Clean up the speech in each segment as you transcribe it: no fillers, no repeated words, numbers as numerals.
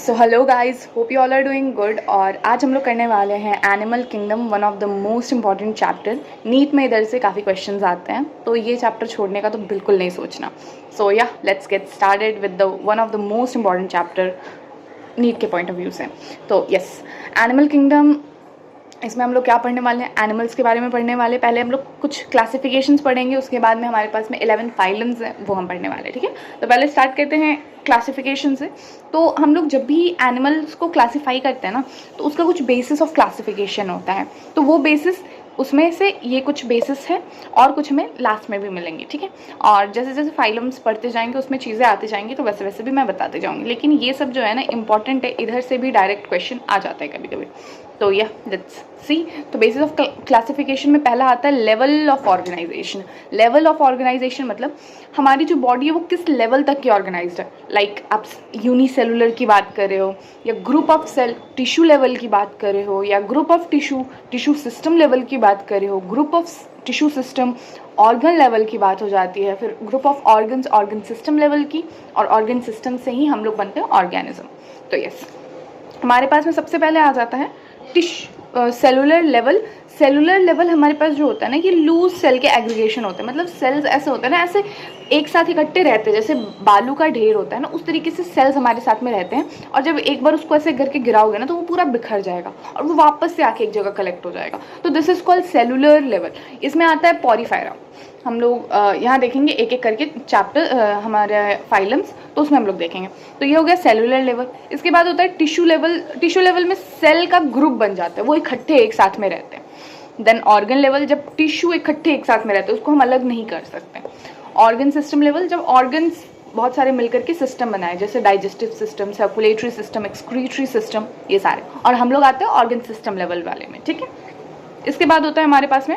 So hello guys, hope you all are doing good. और आज हम लोग करने वाले हैं animal kingdom, one of the most important chapter. NEET में इधर से काफ़ी क्वेश्चंस आते हैं, तो ये चैप्टर छोड़ने का तो बिल्कुल नहीं सोचना। So yeah let's get started with the one of the most important chapter NEET के पॉइंट ऑफ व्यू से। तो यस, एनिमल किंगडम, इसमें हम लोग क्या पढ़ने वाले हैं? एनिमल्स के बारे में पढ़ने वाले। पहले हम लोग कुछ क्लासिफिकेशंस पढ़ेंगे, उसके बाद में हमारे पास में 11 फाइलम्स हैं, वो हम पढ़ने वाले हैं। ठीक है, तो पहले स्टार्ट करते हैं क्लासिफिकेशन से। तो हम लोग जब भी एनिमल्स को क्लासीफाई करते हैं ना, तो उसका कुछ बेसिस ऑफ क्लासिफिकेशन होता है। तो वो बेसिस, उसमें से ये कुछ बेसिस है और कुछ हमें लास्ट में भी मिलेंगे। ठीक है, और जैसे जैसे फाइलम्स पढ़ते जाएंगे उसमें चीज़ें आती जाएंगी, तो वैसे वैसे भी मैं बताते जाऊँगी। लेकिन ये सब जो है ना इंपॉर्टेंट है, इधर से भी डायरेक्ट क्वेश्चन आ जाता है कभी कभी। तो या लेट्स सी। तो बेसिस ऑफ क्लासिफिकेशन में पहला आता है level of organisation. Level of organisation मतलब हमारी जो बॉडी है वो किस लेवल तक की ऑर्गेनाइज्ड है। लाइक आप यूनिसेलुलर की बात कर रहे हो, या group of cell tissue level की बात कर रहे हो, या group of tissue system level की बात कर रहे हो, group of tissue system organ level की बात हो जाती है, फिर group of organs organ system level की, और ऑर्गन सिस्टम से ही हम लोग बनते हैं ऑर्गेनिज्म। तो यस, हमारे पास में सबसे पहले आ जाता है सेलुलर लेवल। सेलुलर लेवल हमारे पास जो होता है ना, कि लूज सेल के एग्रीगेशन होते हैं। मतलब सेल्स ऐसे होते हैं ना, ऐसे एक साथ इकट्ठे रहते हैं, जैसे बालू का ढेर होता है ना, उस तरीके से सेल्स हमारे साथ में रहते हैं। और जब एक बार उसको ऐसे करके गिराओगे ना, तो वो पूरा बिखर जाएगा और वो वापस से आके एक जगह कलेक्ट हो जाएगा। तो this is called cellular level. इसमें आता है पॉरीफायरा। हम लोग यहाँ देखेंगे एक एक करके चैप्टर हमारे फाइलम्स, तो उसमें हम लोग देखेंगे। तो ये हो गया सेलुलर लेवल। इसके बाद होता है टिश्यू लेवल। टिश्यू लेवल में सेल का ग्रुप बन जाता है, वो इकट्ठे एक साथ में रहते हैं। देन ऑर्गन लेवल, जब टिश्यू इकट्ठे एक साथ में रहते हैं, उसको हम अलग नहीं कर सकते। ऑर्गन सिस्टम लेवल, जब ऑर्गन्स बहुत सारे मिलकर के सिस्टम बनाए, जैसे digestive system, circulatory system, excretory system, ये सारे। और हम लोग आते हैं ऑर्गन सिस्टम लेवल वाले में। ठीक है, इसके बाद होता है हमारे पास में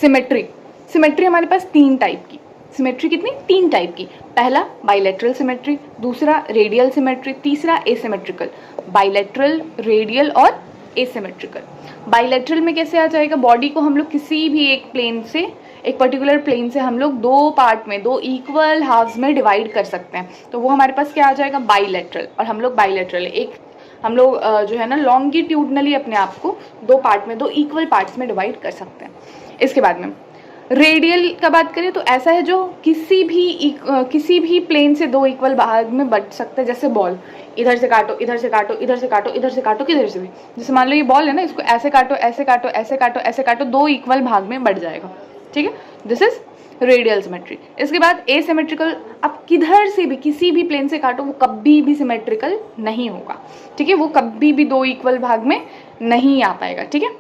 सिमेट्री। सिमेट्री हमारे पास तीन टाइप की। सिमेट्री कितनी? तीन टाइप की। पहला बाइलेटरल सिमेट्री, दूसरा रेडियल सिमेट्री, तीसरा एसिमेट्रिकल। बाइलेटरल, रेडियल और एसिमेट्रिकल। बाइलेटरल में कैसे आ जाएगा? बॉडी को हम लोग किसी भी एक प्लेन से, एक पर्टिकुलर प्लेन से हम लोग दो पार्ट में, दो इक्वल हाफ्स में डिवाइड कर सकते हैं। तो वो हमारे पास क्या आ जाएगा? बाइलेटरल। और हम लोग बाइलेटरल, एक हम लोग जो है ना लॉन्गिट्यूडनली अपने आप को दो पार्ट में, दो इक्वल पार्ट्स में डिवाइड कर सकते हैं। इसके बाद में रेडियल का बात करें तो ऐसा है जो किसी भी प्लेन से दो इक्वल भाग में बट सकता है। जैसे बॉल, इधर से काटो, इधर से काटो, इधर से काटो, इधर से काटो, किधर से भी। जैसे मान लो ये बॉल है ना, इसको ऐसे काटो, ऐसे काटो, ऐसे काटो, ऐसे काटो, दो इक्वल भाग में बट जाएगा। ठीक है, दिस इज रेडियल सिमेट्री। इसके बाद एसिमेट्रिकल, आप किधर से भी किसी भी प्लेन से काटो, वो कभी भी सिमेट्रिकल नहीं होगा। ठीक है, वो कभी भी दो इक्वल भाग में नहीं आ पाएगा। ठीक है,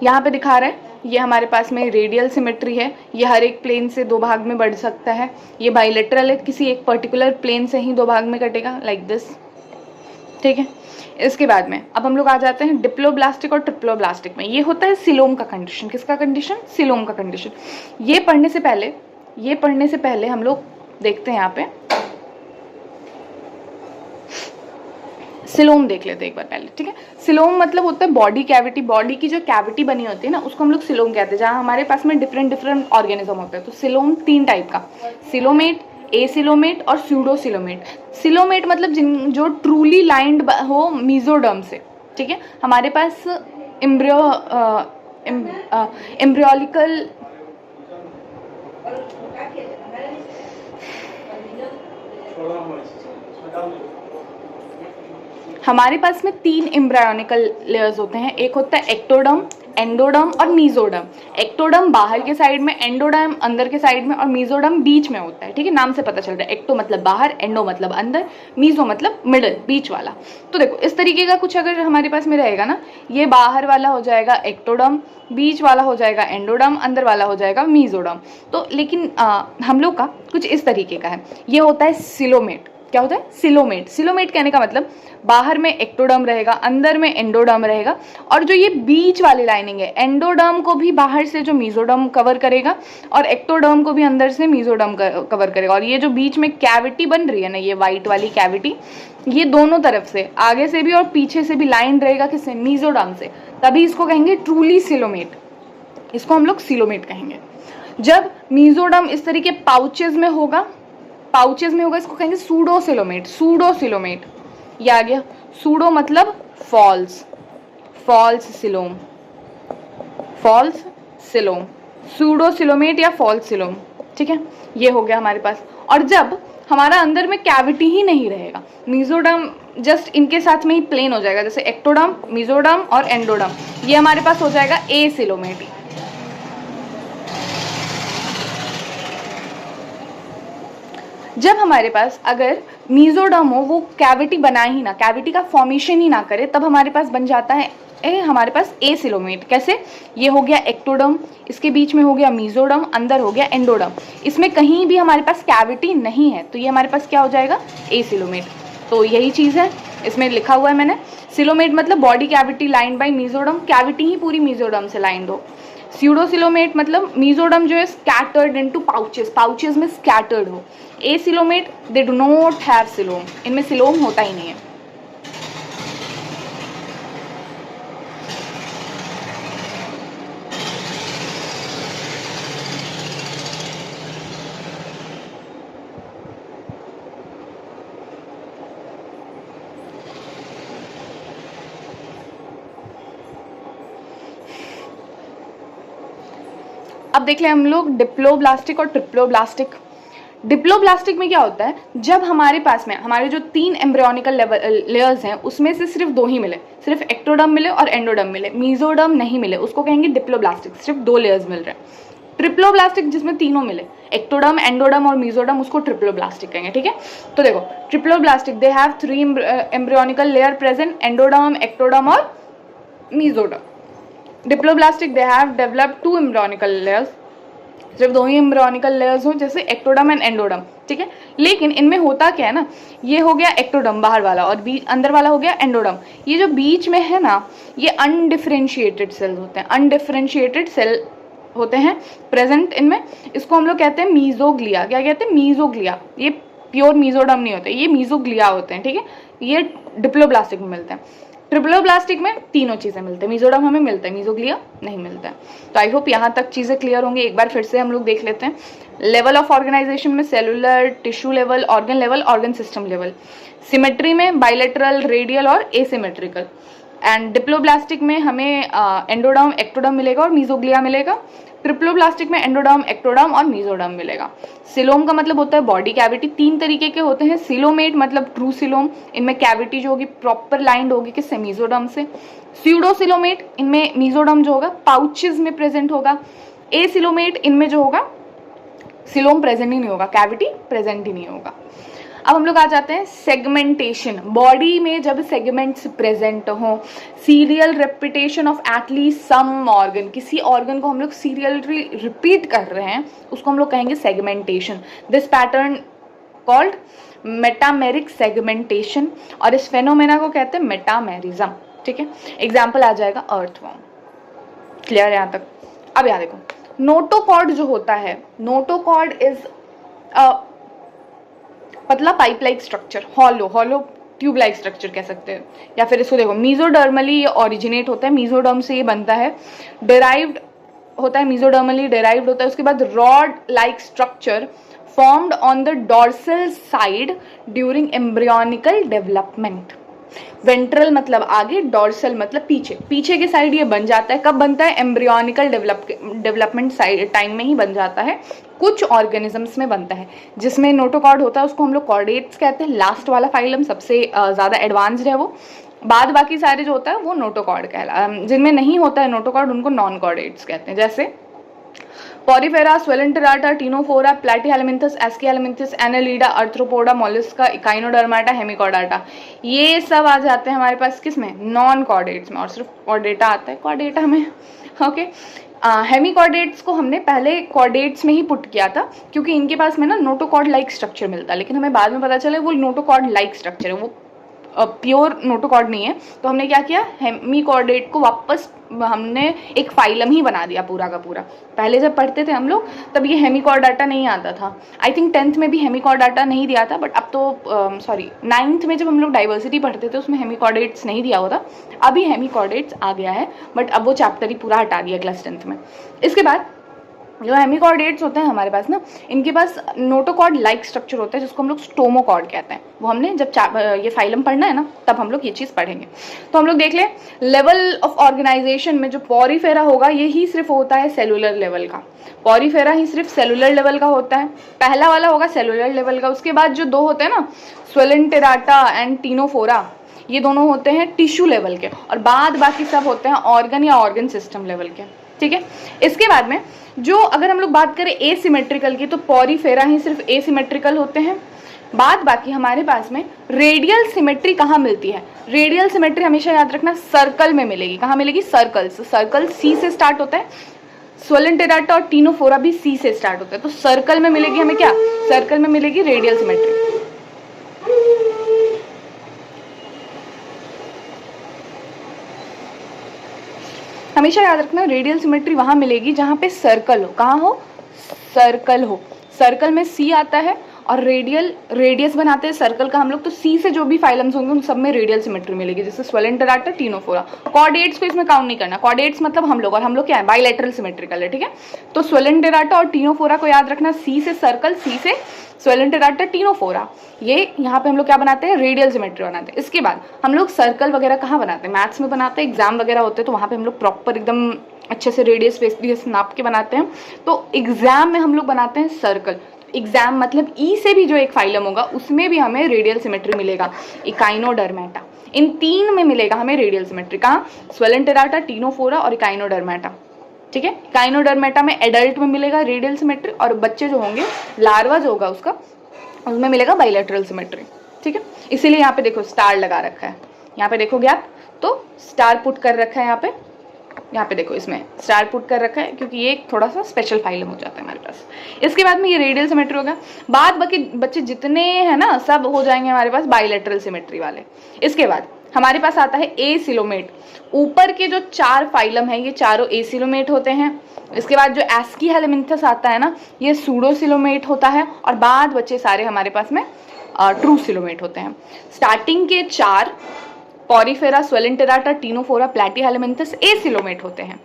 यहाँ पे दिखा रहा है, ये हमारे पास में रेडियल सिमेट्री है। ये हर एक प्लेन से दो भाग में बढ़ सकता है। ये बाइलेटरल है, किसी एक पर्टिकुलर प्लेन से ही दो भाग में कटेगा, लाइक दिस। ठीक है, इसके बाद में अब हम लोग आ जाते हैं डिप्लोब्लास्टिक और ट्रिप्लोब्लास्टिक में। ये होता है सिलोम का कंडीशन। किसका कंडीशन? सिलोम का कंडीशन। ये पढ़ने से पहले हम लोग देखते हैं यहाँ पे सिलोम देख लेते हैं एक बार पहले। ठीक है, सिलोम मतलब होता है बॉडी कैविटी। बॉडी की जो कैविटी बनी होती है ना, उसको हम लोग सिलोम कहते हैं, जहाँ हमारे पास में डिफरेंट ऑर्गेनिज्म होते हैं। तो सिलोम तीन टाइप का, सिलोमेट, एसिलोमेट और स्यूडोसिलोमेट। सिलोमेट मतलब जो ट्रूली लाइंड हो मीजोडर्म से। ठीक है, हमारे पास एम्ब्रियोलिकल हमारे पास में तीन एम्ब्रायोनिकल लेयर्स होते हैं। एक होता है एक्टोडर्म, एंडोडर्म और मीजोडर्म। एक्टोडर्म बाहर के साइड में, एंडोडर्म अंदर के साइड में और मीजोडर्म बीच में होता है। ठीक है, नाम से पता चल रहा है। एक्टो मतलब बाहर, एंडो मतलब अंदर, मीजो मतलब मिडल, बीच वाला। तो देखो इस तरीके का कुछ अगर हमारे पास में रहेगा ना, ये बाहर वाला हो जाएगा एक्टोडर्म, बीच वाला हो जाएगा एंडोडर्म, अंदर वाला हो जाएगा मीजोडर्म। तो लेकिन हम लोग का कुछ इस तरीके का है। ये होता है सिलोमेट। क्या होता है? सिलोमेट। सिलोमेट कहने का मतलब बाहर में एक्टोडर्म रहेगा, अंदर में एंडोडर्म रहेगा, और जो ये बीच वाली लाइनिंग है, एंडोडर्म को भी बाहर से जो मीजोडर्म कवर करेगा और एक्टोडर्म को भी अंदर से मीजोडर्म कवर करेगा। और ये जो बीच में कैविटी बन रही है ना, ये वाइट वाली कैविटी, ये दोनों तरफ से, आगे से भी और पीछे से भी लाइन रहेगा, किससे? मीजोडर्म से। तभी इसको कहेंगे ट्रूली सिलोमेट। इसको हम लोग सिलोमेट कहेंगे। जब मीजोडर्म इस तरीके पाउचेज में होगा, इसको कहेंगे सूडोसिलोमेट। सूडोसिलोमेट ये आ गया। सूडो मतलब false, false coelom, false coelom, pseudocoelomate या फॉल्स सिलोम, ठीक है, ये हो गया हमारे पास। और जब हमारा अंदर में कैविटी ही नहीं रहेगा, मीजोडर्म जस्ट इनके साथ में ही प्लेन हो जाएगा, जैसे एक्टोडर्म, मीजोडर्म और एंडोडर्म, ये हमारे पास हो जाएगा ए सिलोमेट। जब हमारे पास अगर मीजोडर्म हो, वो कैविटी बनाए ही ना, कैविटी का फॉर्मेशन ही ना करे, तब हमारे पास बन जाता है हमारे पास ए सिलोमेट। कैसे? ये हो गया एक्टोडर्म, इसके बीच में हो गया मीजोडर्म, अंदर हो गया एंडोडर्म, इसमें कहीं भी हमारे पास कैविटी नहीं है, तो ये हमारे पास क्या हो जाएगा? ए सिलोमेट। तो यही चीज़ है, इसमें लिखा हुआ है मैंने, सिलोमेट मतलब body cavity lined by mesoderm, cavity ही पूरी मीजोडर्म से लाइंड हो। स्यूडोसिलोमेट मतलब मीजोडर्म जो है स्कैटर्ड इनटू पाउचेस, पाउचेस में स्कैटर्ड हो। Acoelomate they do not have coelom, इनमें सिलोम होता ही नहीं है। अब देख लें हम लोग डिप्लोब्लास्टिक और ट्रिप्लोब्लास्टिक। डिप्लोब्लास्टिक में क्या होता है, जब हमारे पास में हमारे जो 3 एम्ब्रियोनिकल लेयर्स हैं उसमें से सिर्फ 2 ही मिले, सिर्फ एक्टोडर्म मिले और एंडोडर्म मिले, मीजोडर्म नहीं मिले, उसको कहेंगे डिप्लोब्लास्टिक, सिर्फ 2 लेयर्स मिल रहे हैं। ट्रिप्लोब्लास्टिक जिसमें तीनों मिले, एक्टोडर्म, एंडोडर्म और मीजोडर्म, उसको ट्रिप्लोब्लास्टिक कहेंगे, ठीक है। तो देखो triploblastic they have 3 embryonical layer present, endoderm, ectoderm और mesoderm. Diploblastic they have developed 2 embryonical layers, सिर्फ 2 ही एम्ब्रियोनिकल लेयर्स हो, जैसे एक्टोडर्म एंड एंडोडर्म, ठीक है। लेकिन इनमें होता क्या है ना, ये हो गया एक्टोडर्म बाहर वाला और अंदर वाला हो गया एंडोडर्म। ये जो बीच में है ना, ये अनडिफरेंशिएटेड सेल्स होते हैं, अनडिफरेंशिएटेड सेल होते हैं प्रेजेंट इनमें, इसको हम लोग कहते हैं मीजोग्लिया। क्या कहते हैं? मीजोग्लिया। ये प्योर मीजोडर्म नहीं होते, ये मीजोग्लिया होते हैं, ठीक है। ये डिप्लोब्लास्टिक में मिलते हैं। ट्रिप्लोब्लास्टिक में तीनों चीजें मिलते हैं, मीजोडर्म हमें मिलता है, मीजोग्लिया नहीं मिलता है। तो आई होप यहाँ तक चीजें क्लियर होंगी। एक बार फिर से हम लोग देख लेते हैं। लेवल ऑफ ऑर्गेनाइजेशन में cellular, tissue level, organ system level. Symmetry में बाइलेटरल, रेडियल और एसिमेट्रिकल। एंड डिप्लोब्लास्टिक में हमें एंडोडर्म, एक्टोडर्म मिलेगा और मीजोग्लिया मिलेगा। ट्रिप्लोब्लास्टिक में एंडोडर्म, एक्टोडर्म और मीजोडर्म मिलेगा। सिलोम का मतलब होता है बॉडी कैविटी, 3 तरीके के होते हैं। सिलोमेट मतलब ट्रू सिलोम, इनमें कैविटी जो होगी प्रॉपर लाइंड होगी किससे? मीजोडर्म से। स्यूडोसिलोमेट, इनमें मीजोडर्म जो होगा पाउचेस में प्रेजेंट होगा। ए सिलोमेट, इनमें जो होगा सिलोम प्रेजेंट ही नहीं होगा, कैविटी प्रेजेंट ही नहीं होगा। अब हम लोग आ जाते हैं सेगमेंटेशन। बॉडी में जब सेगमेंट्स प्रेजेंट हो, serial repetition of at least some organ, किसी ऑर्गन को हम लोग सीरियली रिपीट कर रहे हैं, उसको हम लोग कहेंगे segmentation. This pattern called metameric segmentation, और इस फेनोमेना को कहते हैं मेटामेरिज्म, ठीक है। एग्जाम्पल आ जाएगा अर्थवर्म। क्लियर है यहाँ तक? अब यहाँ देखो, नोटोकॉर्ड जो होता है, नोटोकॉर्ड इज पतला pipe like structure, hollow tube like structure कह सकते हैं। या फिर इसको देखो, मीजोडर्मली ये ओरिजिनेट होता है, मीजोडर्म से ये बनता है, डेराइव्ड होता है, मीजोडर्मली डेराइव्ड होता है। उसके बाद rod like structure formed on the dorsal side during embryonical development. Ventral मतलब आगे, डॉर्सल मतलब पीछे, पीछे के साइड ये बन जाता है। कब बनता है? एम्ब्रियोनिकल डेवलपमेंट साइड टाइम में ही बन जाता है। कुछ ऑर्गेनिजम्स में बनता है जिसमें नोटोकॉर्ड होता है, उसको हम लोग कॉर्डेट्स कहते हैं। लास्ट वाला फाइलम सबसे ज़्यादा एडवांस्ड है वो, बाद बाकी सारे जो होता है वो नोटोकॉर्ड कहला। जिनमें नहीं होता है नोटोकॉर्ड उनको नॉन कॉर्डेट्स कहते हैं, जैसे Porifera, Coelenterata, Ctenophora, Platyhelminthes, Aschelminthes, Annelida, Arthropoda, Mollusca, Echinodermata, Hemichordata. ये सब आ जाते हैं हमारे पास किस में? नॉन कॉर्डेट्स में, और सिर्फ कॉर्डेटा आता है कॉर्डेटा में, ओके। हेमिकॉर्डेट्स को हमने पहले कॉर्डेट्स में ही पुट किया था, क्योंकि इनके पास में ना नोटोकॉर्ड लाइक स्ट्रक्चर मिलता है, लेकिन हमें बाद में पता चला वो नोटोकॉर्ड लाइक स्ट्रक्चर है, वो प्योर नोटोकॉर्ड नहीं है। तो हमने क्या किया, हेमिकॉर्डेट को वापस हमने एक फाइलम ही बना दिया पूरा का पूरा। पहले जब पढ़ते थे हम लोग तब ये हेमिकॉर्डाटा नहीं आता था, आई थिंक 10th में भी हेमिकॉर्डाटा नहीं दिया था, बट अब तो सॉरी 9th में जब हम लोग डाइवर्सिटी पढ़ते थे उसमें हेमिकॉर्डेट्स नहीं दिया होता, अभी हेमिकॉर्डेट्स आ गया है, बट अब वो चैप्टर ही पूरा हटा दिया क्लास 10th में। इसके बाद जो हेमिकॉर्डेट्स होते हैं हमारे पास ना, इनके पास नोटोकॉर्ड लाइक स्ट्रक्चर होता है जिसको हम लोग स्टोमोकॉर्ड कहते हैं। वो हमने जब ये फाइलम पढ़ना है ना तब हम लोग ये चीज़ पढ़ेंगे। तो हम लोग देख लें लेवल ऑफ ऑर्गेनाइजेशन में जो पॉरीफेरा होगा ये ही सिर्फ होता है सेलुलर लेवल का। पॉरीफेरा ही सिर्फ सेलुलर लेवल का होता है, पहला वाला होगा सेलुलर लेवल का। उसके बाद जो दो होते हैं ना, स्वेलेंटेराटा एंड टीनोफोरा, ये दोनों होते हैं टिश्यू लेवल के, और बाद बाकी सब होते हैं ऑर्गन या ऑर्गन सिस्टम लेवल के। ठीक है, इसके बाद में जो अगर हम लोग बात करें एसिमेट्रिकल की, तो पॉरीफेरा ही सिर्फ एसिमेट्रिकल होते हैं। बाद बाकी हमारे पास में रेडियल सिमेट्री कहाँ मिलती है? रेडियल सिमेट्री हमेशा याद रखना सर्कल में मिलेगी। कहाँ मिलेगी? सर्कल्स। सर्कल सी से स्टार्ट होता है, स्वेलेंटेराटा और टीनोफोरा भी सी से स्टार्ट होता है। तो सर्कल में मिलेगी हमें क्या? सर्कल में मिलेगी रेडियल सिमेट्री। हमेशा याद रखना रेडियल सिमेट्री वहां मिलेगी जहां पे सर्कल हो। कहाँ हो? सर्कल हो। सर्कल में सी आता है और रेडियल रेडियस बनाते हैं सर्कल का हम लोग, तो सी से जो भी फाइलम्स होंगे उन सब में रेडियल सिमेट्री मिलेगी, जैसे स्वेलेंटेराटा, टीनोफोरा। कॉर्डेट्स को इसमें काउंट नहीं करना, कॉर्डेट्स मतलब हम लोग, और हम लोग क्या है? बाइलेटरल सिमेट्रिकल है। ठीक है, तो स्वेलेंटेराटा और टीनोफोरा को याद रखना, सी से सर्कल, सी से स्वेलेंटेराटा, टीनोफोरा, ये यहाँ पे हम लोग क्या बनाते हैं? रेडियल सिमेट्री बनाते हैं। इसके बाद हम लोग सर्कल वगैरह कहाँ बनाते हैं? मैथ्स में बनाते हैं, एग्जाम वगैरह होते हैं तो वहाँ पे हम लोग प्रॉपर एकदम अच्छे से रेडियस रेडियस नाप के बनाते हैं। तो एग्जाम में हम लोग बनाते हैं सर्कल। एग्जाम मतलब ई से भी जो एक फाइलम होगा उसमें भी हमें रेडियल सिमेट्री मिलेगा, इकाइनोडर्मेटा। इन तीन में मिलेगा हमें रेडियल सिमेट्री। कहाँ? स्वेलेंटेराटा, टीनोफोरा और इकाइनोडर्मेटा। ठीक है, इकाइनोडर्मेटा में एडल्ट में मिलेगा रेडियल सिमेट्री, और बच्चे जो होंगे, लार्वा जो होगा उसका, उसमें मिलेगा बाइलेटरल सिमेट्री। ठीक है, इसीलिए यहाँ पे देखो स्टार लगा रखा है, यहाँ पे देखोगे आप तो स्टार पुट कर रखा है यहाँ पे देखो इसमें स्टार पुट कर रखा है, क्योंकि ये एक थोड़ा सा स्पेशल फाइलम हो जाता है हमारे पास। इसके बाद में ये रेडियल सिमेट्री हो गया। बाद बाकी बच्चे जितने हैं ना सब हो जाएंगे हमारे पास बाइलेटरल सिमेट्री वाले। इसके बाद हमारे पास आता है एसिलोमेट। ऊपर के जो चार फाइलम है ये चारों एसिलोमेट होते हैं। इसके बाद जो एस्की हेलेमिंथस आता है ना, ये सूडोसिलोमेट होता है, और बाद बच्चे सारे हमारे पास में ट्रूसिलोमेट होते हैं। स्टार्टिंग के चार पॉरीफेरा, स्वेलेंटेराटा, टीनोफोरा, प्लैटीहेलेमिंथस एसिलोमेट होते हैं।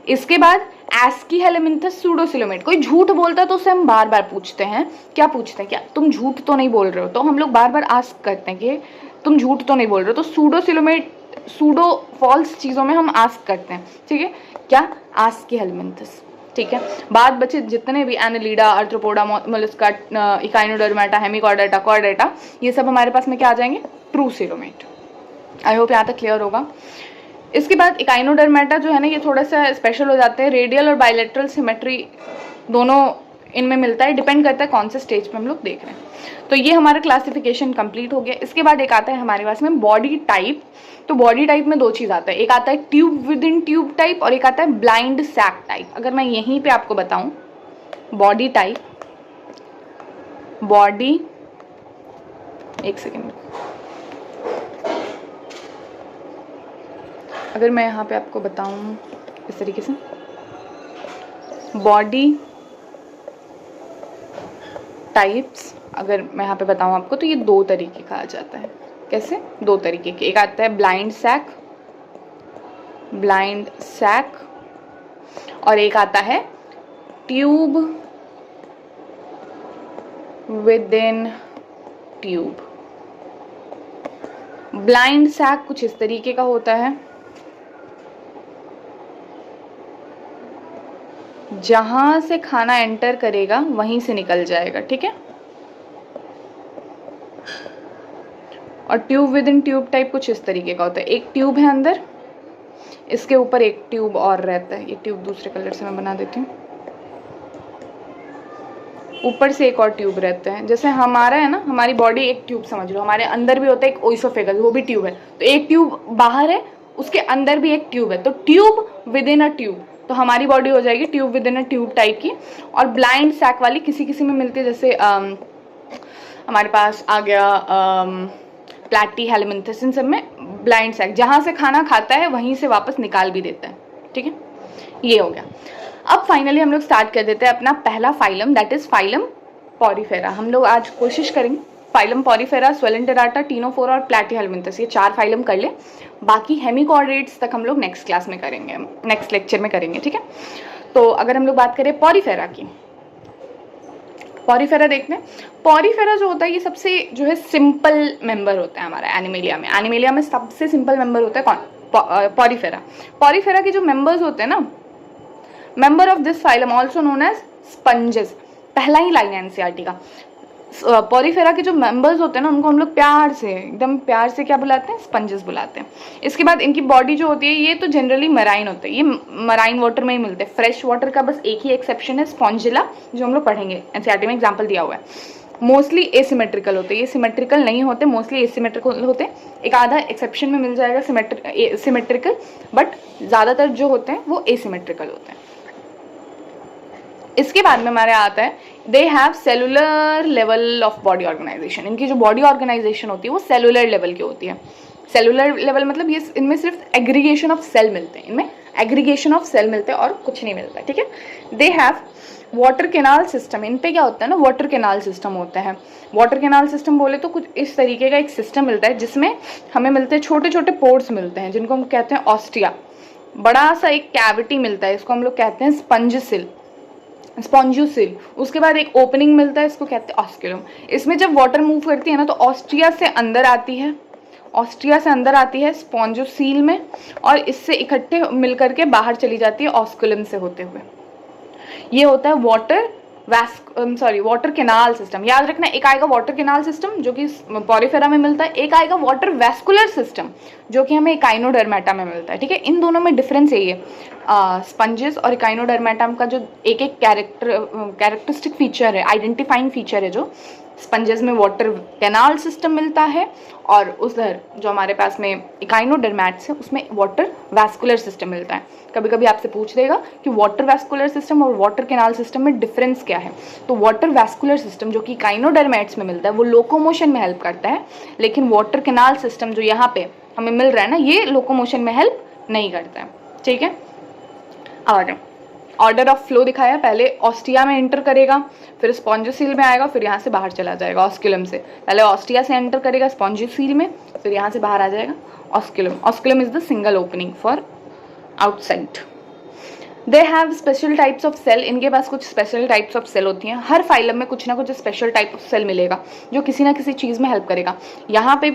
इसके बाद एस्की हेलेमिंथस सूडोसिलोमेट। कोई झूठ बोलता है तो उससे हम बार बार पूछते हैं, क्या पूछते हैं? क्या तुम झूठ तो नहीं बोल रहे हो? तो हम लोग बार बार आस्क करते हैं कि तुम झूठ तो नहीं बोल रहे हो। तो सूडोसिलोमेट, सूडो फॉल्स चीज़ों में हम आस्क करते हैं। ठीक है, क्या? एस्की हेलेमिंथस। ठीक है, बाद बचे जितने भी Annelida, arthropoda, Mollusca, Echinodermata, Hemichordata, Chordata, ये सब हमारे पास में क्या आ जाएंगे? ट्रूसिलोमेट। आई होप यहाँ तक क्लियर होगा। इसके बाद इकाइनोडर्मेटा जो है ना, ये थोड़ा सा स्पेशल हो जाते हैं। रेडियल और बाइलेटरल सिमेट्री दोनों इनमें मिलता है, डिपेंड करता है कौन से स्टेज पे हम लोग देख रहे हैं। तो ये हमारा क्लासिफिकेशन कंप्लीट हो गया। इसके बाद एक आता है हमारे पास में बॉडी टाइप। तो बॉडी टाइप में दो चीज़ आता है, एक आता है tube within tube type और एक आता है ब्लाइंड सैक टाइप। अगर मैं यहीं पे आपको बताऊं बॉडी टाइप, बॉडी, एक सेकेंड, अगर मैं यहाँ पे आपको बताऊं इस तरीके से, बॉडी टाइप्स अगर मैं यहाँ पे बताऊं आपको, तो ये दो तरीके का आ जाता है। कैसे? दो तरीके के। एक आता है ब्लाइंड सैक, ब्लाइंड सैक, और एक आता है tube within tube. Blind sac कुछ इस तरीके का होता है, जहां से खाना एंटर करेगा वहीं से निकल जाएगा। ठीक है, और tube within tube type कुछ इस तरीके का होता है। एक ट्यूब है अंदर, इसके ऊपर एक ट्यूब और रहता है। ये ट्यूब दूसरे कलर से मैं बना देती हूँ। ऊपर से एक और ट्यूब रहता है, जैसे हमारा है ना, हमारी बॉडी एक ट्यूब समझ लो, हमारे अंदर भी होता है एक ओइसोफेगस, वो भी ट्यूब है। तो एक ट्यूब बाहर है, उसके अंदर भी एक ट्यूब है, तो tube with in a tube. तो हमारी बॉडी हो जाएगी tube with in a tube type की। और ब्लाइंड सैक वाली किसी किसी में मिलती है, जैसे हमारे पास आ गया प्लैटीहेलेमिंथस, इन सब में ब्लाइंड सैक, जहाँ से खाना खाता है वहीं से वापस निकाल भी देता है। ठीक है, ये हो गया। अब फाइनली हम लोग स्टार्ट कर देते हैं अपना पहला phylum, that is phylum Porifera. हम लोग आज कोशिश करेंगे फाइलम पॉरीफेरा, स्वेलेंटेराटा, टीनोफोरा और प्लैटीहेलेमिंथस, ये चार फाइलम कर ले। बाकी हेमिकॉर्डेट्स तक हम लोग नेक्स्ट क्लास में करेंगे, नेक्स्ट लेक्चर में करेंगे। ठीक है, तो अगर हम लोग बात करें पॉरीफेरा की, पॉरीफेरा देखते हैं। पॉरीफेरा जो होता है ये सबसे जो है सिंपल मेंबर होता है हमारा एनिमेलिया में। एनिमेलिया में सबसे सिंपल मेंबर होता है कौन? पॉरीफेरा। पॉरीफेरा के जो मेंबर्स होते हैं ना, member of this phylum also known as sponges. पहला ही लाइन है एनसीईआरटी का। पॉरीफेरा के जो मेंबर्स होते हैं ना उनको हम लोग प्यार से, एकदम प्यार से क्या बुलाते हैं? स्पंजेस बुलाते हैं। इसके बाद इनकी बॉडी जो होती है ये तो जनरली मराइन होते हैं, ये मराइन वाटर में ही मिलते हैं। फ्रेश वाटर का बस एक ही एक्सेप्शन है, स्पॉन्जिला, जो हम लोग पढ़ेंगे एनसीईआरटी में एग्जाम्पल दिया हुआ है। मोस्टली एसिमेट्रिकल होते हैं, ये सिमेट्रिकल नहीं होते, मोस्टली एसिमेट्रिकल होते हैं। एक आधा एक्सेप्शन में मिल जाएगा सिमेट्रिकल, बट ज़्यादातर जो होते हैं वो एसिमेट्रिकल होते हैं। इसके बाद में हमारे आता है they have cellular level of body organisation. इनकी जो बॉडी ऑर्गेनाइजेशन होती है वो सेलुलर लेवल की होती है। सेलुलर लेवल मतलब ये इनमें सिर्फ एग्रीगेशन ऑफ सेल मिलते हैं, इनमें एग्रीगेशन ऑफ सेल मिलते हैं और कुछ नहीं मिलता है, ठीक है। They have water canal system. इन पे क्या होता है ना, वाटर कैनाल सिस्टम होता है। वाटर कैनाल सिस्टम बोले तो कुछ इस तरीके का एक सिस्टम मिलता है जिसमें हमें मिलते हैं छोटे छोटे पोर्स मिलते हैं जिनको हम कहते हैं ऑस्टिया। बड़ा सा एक कैविटी मिलता है, इसको हम लोग कहते हैं स्पॉन्जियोसिल। उसके बाद एक ओपनिंग मिलता है, इसको कहते हैं ऑस्क्यूलम। इसमें जब वाटर मूव करती है ना तो ऑस्ट्रिया से अंदर आती है, ऑस्ट्रिया से अंदर आती है स्पॉन्जियोसिल में, और इससे इकट्ठे मिलकर के बाहर चली जाती है ऑस्क्यूलम से होते हुए। ये होता है वाटर कैनाल सिस्टम। याद रखना, एक आएगा वाटर कैनाल सिस्टम जो कि पॉरीफेरा में मिलता है, एक आएगा वाटर वैस्कुलर सिस्टम जो कि हमें इकाइनोडर्मेटा में मिलता है, ठीक है। इन दोनों में डिफरेंस यही है, स्पंजेस और इकाइनोडर्मेटा का जो एक एक कैरेक्टरिस्टिक फीचर है, आइडेंटिफाइंग फीचर है, जो स्पंजेस में वाटर कैनाल सिस्टम मिलता है और उधर जो हमारे पास में इकाइनोडर्मेट्स है उसमें वाटर वैस्कुलर सिस्टम मिलता है। कभी कभी आपसे पूछ देगा कि वाटर वैस्कुलर सिस्टम और वाटर कैनाल सिस्टम में डिफरेंस क्या है। तो वाटर वैस्कुलर सिस्टम जो कि इकाइनोडर्मेट्स में मिलता है वो लोकोमोशन में हेल्प करता है, लेकिन वाटर कैनाल सिस्टम जो यहाँ पे हमें मिल रहा है ना, ये लोकोमोशन में हेल्प नहीं करता है, ठीक है। और ऑर्डर ऑफ फ्लो दिखाया, पहले ऑस्टिया में एंटर करेगा, फिर स्पॉन्जियोसिल में आएगा, फिर यहाँ से बाहर चला जाएगा ऑस्क्यूलम से। पहले ऑस्टिया से एंटर करेगा स्पॉन्जियोसिल में, फिर यहाँ से बाहर आ जाएगा osculum. Osculum is the single opening for outside. They have special types of cell. इनके पास कुछ स्पेशल टाइप्स ऑफ सेल होती हैं। हर फाइलम में कुछ ना कुछ स्पेशल टाइप ऑफ सेल मिलेगा जो किसी ना किसी चीज़ में हेल्प करेगा। यहाँ पे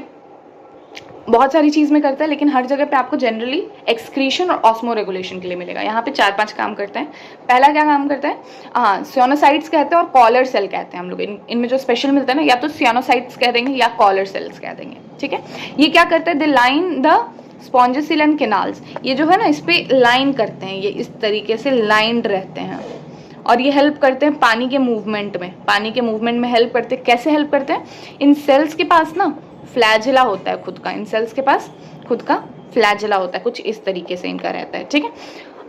बहुत सारी चीज़ में करता है, लेकिन हर जगह पे आपको जनरली एक्सक्रीशन और ऑस्मो रेगुलेशन के लिए मिलेगा। यहाँ पे 4-5 काम करता है। पहला क्या काम करता है, हाँ, सियानोसाइट्स कहते हैं और कॉलर सेल कहते हैं हम लोग। इनमें जो स्पेशल मिलता है ना, या तो सियानोसाइट्स कह देंगे या कॉलर सेल्स कह देंगे, ठीक है। ये क्या करता है, दे लाइन द स्पॉन्जियोसिल एंड कैनाल्स। ये जो है ना, इस पे लाइन करते हैं, ये इस तरीके से लाइंड रहते हैं और ये हेल्प करते हैं पानी के मूवमेंट में। पानी के मूवमेंट में हेल्प करते हैं। कैसे हेल्प करते हैं, इन सेल्स के पास ना फ्लैजिला होता है खुद का, इन सेल्स के पास खुद का फ्लैजिला होता है, कुछ इस तरीके से इनका रहता है, ठीक है।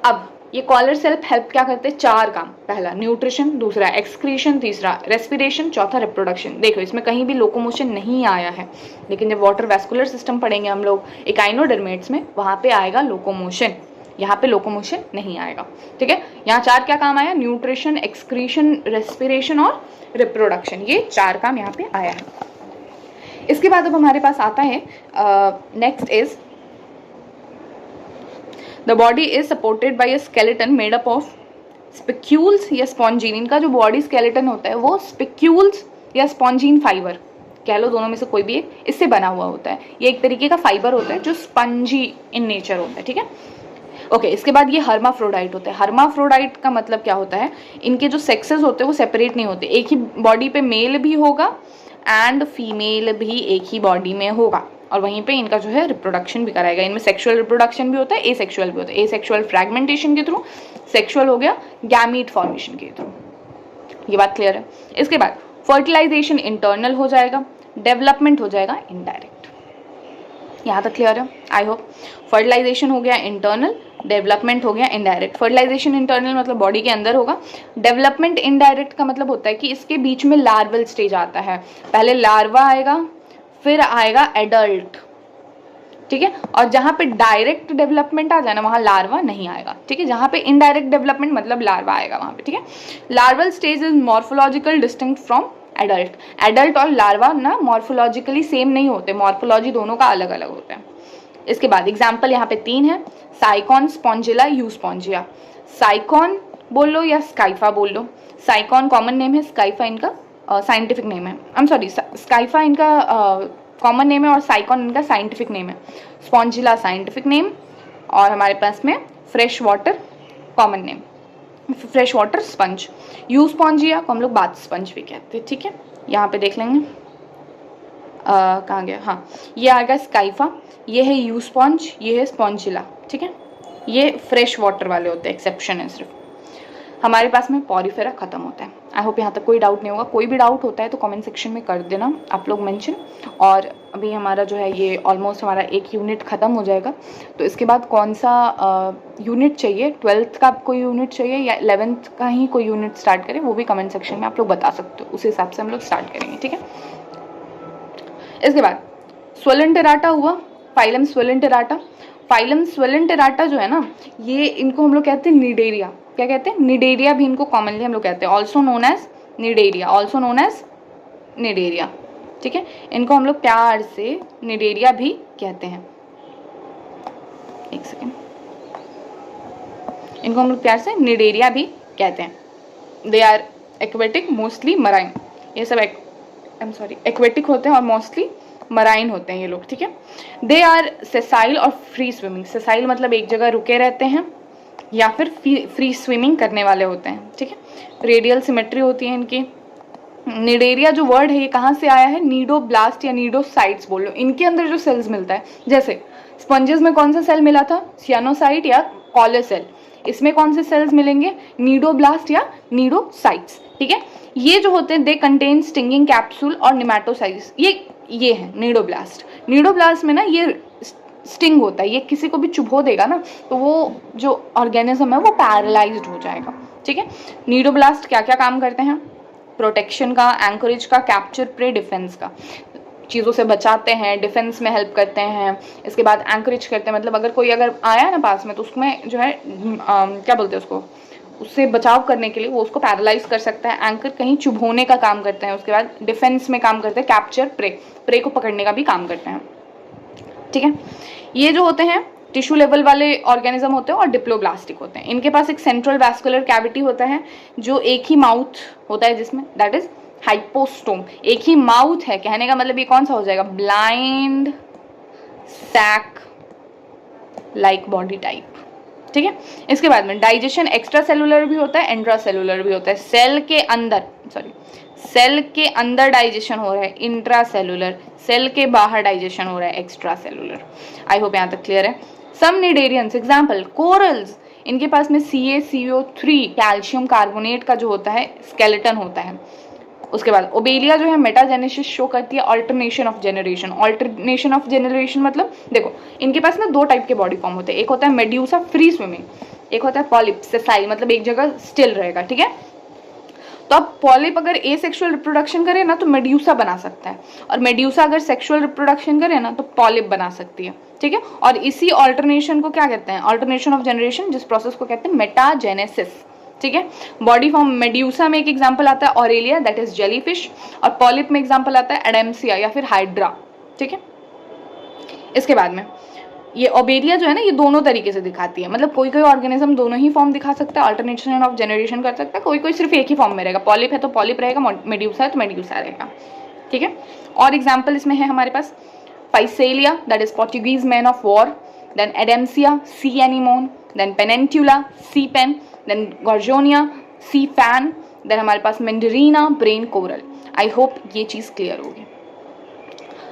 अब ये कॉलर सेल हेल्प क्या करते हैं, 4 काम। पहला न्यूट्रिशन, दूसरा एक्सक्रीशन, तीसरा रेस्पिरेशन, चौथा रिप्रोडक्शन। देखो इसमें कहीं भी लोकोमोशन नहीं आया है, लेकिन जब वाटर वैस्कुलर सिस्टम पढ़ेंगे हम लोग इकाइनोडर्मेट्स में, वहाँ पे आएगा लोकोमोशन, यहाँ पे लोकोमोशन नहीं आएगा, ठीक है। यहाँ 4 क्या काम आया, न्यूट्रिशन, एक्सक्रीशन, रेस्पिरेशन और रिप्रोडक्शन, ये 4 काम यहाँ पे आया है। इसके बाद अब हमारे पास आता है next is the body is supported by a skeleton made up of spicules या स्पॉन्जीन। इनका जो बॉडी स्केलेटन होता है वो स्पिक्यूल्स या स्पॉन्जीन फाइबर कह लो, दोनों में से कोई भी एक, इससे बना हुआ होता है। ये एक तरीके का फाइबर होता है जो स्पंजी इन नेचर होता है, ठीक है। ओके, इसके बाद ये हर्माफ्रोडाइट होते हैं। हर्माफ्रोडाइट का मतलब क्या होता है, इनके जो सेक्सेस होते हैं वो सेपरेट नहीं होते, एक ही बॉडी पे मेल भी होगा एंड फीमेल भी एक ही बॉडी में होगा, और वहीं पे इनका जो है रिप्रोडक्शन भी कराएगा। इनमें सेक्सुअल रिप्रोडक्शन भी होता है, एसेक्सुअल भी होता है। एसेक्सुअल फ्रैगमेंटेशन के थ्रू, सेक्सुअल हो गया गैमीट फॉर्मेशन के थ्रू। ये बात क्लियर है। इसके बाद फर्टिलाइजेशन इंटरनल हो जाएगा, डेवलपमेंट हो जाएगा इनडायरेक्ट। यहाँ तक क्लियर है, आई होप। फर्टिलाइजेशन हो गया इंटरनल, डेवलपमेंट हो गया इनडायरेक्ट। फर्टिलाइजेशन इंटरनल मतलब बॉडी के अंदर होगा। डेवलपमेंट इनडायरेक्ट का मतलब होता है कि इसके बीच में लार्वल स्टेज आता है। पहले लार्वा आएगा, फिर आएगा एडल्ट, ठीक है। और जहाँ पे डायरेक्ट डेवलपमेंट आ जाए ना, वहाँ लार्वा नहीं आएगा, ठीक है। जहाँ पे इनडायरेक्ट डेवलपमेंट मतलब लार्वा आएगा वहाँ पे, ठीक है। Larval stage is morphological distinct from adult. Adult और लार्वा ना मॉर्फोलॉजिकली सेम नहीं होते, मॉर्फोलॉजी दोनों का अलग अलग होता है। इसके बाद एग्जाम्पल यहाँ पे 3 है, साइकॉन, स्पॉन्जिला, यूस्पॉन्जिया। साइकॉन बोल लो या स्काइफा बोल लो। साइकॉन कॉमन नेम है, स्काइफा इनका साइंटिफिक नेम है। आई एम सॉरी, स्काइफा इनका कॉमन नेम है और साइकॉन इनका साइंटिफिक नेम है। स्पॉन्जिला साइंटिफिक नेम, और हमारे पास में fresh water common name, fresh water sponge. You Spongia को हम लोग बाथ स्पंज भी कहते हैं, ठीक है। यहाँ पे देख लेंगे कहाँ गया, हाँ ये आएगा स्काइफा, ये है यू स्पॉन्ज, ये है स्पॉन्जिला, ठीक है। ये फ्रेश वाटर वाले होते हैं, एक्सेप्शन है सिर्फ। हमारे पास में पॉरीफेरा खत्म होता है। आई होप यहाँ तक कोई डाउट नहीं होगा। कोई भी डाउट होता है तो कमेंट सेक्शन में कर देना आप लोग मेंशन। और अभी हमारा जो है ये ऑलमोस्ट हमारा एक यूनिट ख़त्म हो जाएगा, तो इसके बाद कौन सा यूनिट चाहिए, 12th का कोई यूनिट चाहिए या 11th का ही कोई यूनिट स्टार्ट करें, वो भी कमेंट सेक्शन में आप लोग बता सकते हो, उस हिसाब से हम लोग स्टार्ट करेंगे, ठीक है। इसके बाद स्वेलेंटेराटा हुआ, फाइलम स्वेलेंटेराटा। फाइलम स्वेलेंटेराटा जो है ना, ये इनको हम लोग कहते हैं निडेरिया। क्या कहते हैं? निडेरिया भी इनको कॉमनली हम लोग कहते हैं, also known as Cnidaria, also known as Cnidaria, ठीक है। इनको हम लोग प्यार से निडेरिया भी कहते हैं। एक सेकेंड, इनको हम लोग प्यार से निडेरिया भी कहते हैं। They are aquatic, mostly marine. ये सब एक्वेटिक होते हैं और मोस्टली मराइन होते हैं ये लोग, ठीक है। दे आर सेसाइल और फ्री स्विमिंग। सेसाइल मतलब एक जगह रुके रहते हैं, या फिर फ्री स्विमिंग करने वाले होते हैं, ठीक है। रेडियल सिमेट्री होती है इनकी। निडेरिया जो वर्ड है ये कहाँ से आया है? नीडोब्लास्ट या नीडोसाइट्स बोल लो। इनके अंदर जो सेल्स मिलता है, जैसे स्पंजेस में कौन सा सेल मिला था? सियानोसाइट या कॉलर सेल। इसमें कौन से सेल्स मिलेंगे? नीडोब्लास्ट या नीडोसाइट्स, ठीक है। ये जो होते हैं दे कंटेन स्टिंगिंग कैप्सूल और निमेटोसाइट्स। ये है नीडोब्लास्ट। नीडोब्लास्ट में ना ये स्टिंग होता है, ये किसी को भी चुभो देगा ना तो वो जो ऑर्गेनिज्म है वो पैरालाइज्ड हो जाएगा, ठीक है। नीडोब्लास्ट क्या क्या काम करते हैं? प्रोटेक्शन का, एंकरेज का, कैप्चर प्रे, डिफेंस का। चीज़ों से बचाते हैं, डिफेंस में हेल्प करते हैं। इसके बाद एंकरेज करते हैं, मतलब अगर आया ना पास में तो उसमें जो है क्या बोलते हैं उसको, उससे बचाव करने के लिए वो उसको पैरालाइज कर सकता है। एंकर कहीं चुभोने का काम करते हैं। उसके बाद डिफेंस में काम करते हैं, कैप्चर प्रे को पकड़ने का भी काम करते हैं, ठीक है। ये जो होते हैं टिश्यू लेवल वाले ऑर्गेनिज्म होते हैं और डिप्लोब्लास्टिक होते हैं। इनके पास एक सेंट्रल वैस्कुलर कैविटी होता है जो एक ही माउथ होता है जिसमें, दैट इज हाइपोस्टोम। एक ही माउथ है, कहने का मतलब ये कौन सा हो जाएगा? Blind sac like body type, ठीक है। इसके बाद में डाइजेशन एक्स्ट्रा सेलुलर भी होता है, इंट्रा सेलुलर भी होता है। सेल के अंदर डाइजेशन हो रहा है इंट्रा सेलुलर, सेल के बाहर डाइजेशन हो रहा है एक्स्ट्रा सेलुलर। आई होप यहाँ तक क्लियर है। सम निडेरियंस एग्जाम्पल कोरल्स, इनके पास में CaCO3 कैल्शियम कार्बोनेट का जो होता है स्केलेटन होता है। उसके बाद ओबेलिया जो है मेटाजेनेसिस शो करती है, alternation of generation. Alternation of generation मतलब देखो इनके पास ना दो टाइप के बॉडी फॉर्म होते हैं, एक होता है मेड्यूसा फ्री स्विमिंग, एक होता है पॉलिप सेसाइल मतलब एक जगह स्टिल रहेगा, ठीक है। तो अब पॉलिप अगर एसेक्सुअल रिप्रोडक्शन करे ना तो मेड्यूसा बना सकता है, और मेड्यूसा अगर सेक्सुअल रिप्रोडक्शन करे ना तो पॉलिप बना सकती है, ठीक है। और इसी ऑल्टरनेशन को क्या कहते हैं? ऑल्टरनेशन ऑफ जनरेशन, जिस प्रोसेस को कहते हैं मेटाजेनेसिस, ठीक है। बॉडी फॉर्म मेड्यूसा में एक एग्जांपल आता है ऑरेलिया, दैट इज जेलीफिश, और पॉलिप में एग्जांपल आता है एडेम्सिया या फिर हाइड्रा, ठीक है। इसके बाद में ये ओबेरिया जो है ना ये दोनों तरीके से दिखाती है, मतलब कोई कोई ऑर्गेनिज्म दोनों ही फॉर्म दिखा सकता है, अल्टरनेशन ऑफ जनरेशन कर सकता है, कोई कोई सिर्फ एक ही फॉर्म में रहेगा। पॉलिप है तो पॉलिप रहेगा, मेड्यूसा है तो मेड्यूसा रहेगा, ठीक है। और एग्जाम्पल इसमें है हमारे पास Physalia, that is Portuguese man of war, then Adamsia sea anemone, then Pennatula sea pen, then Gorgonia sea fan, then हमारे पास Meandrina brain coral. I hope ये चीज़ क्लियर होगी।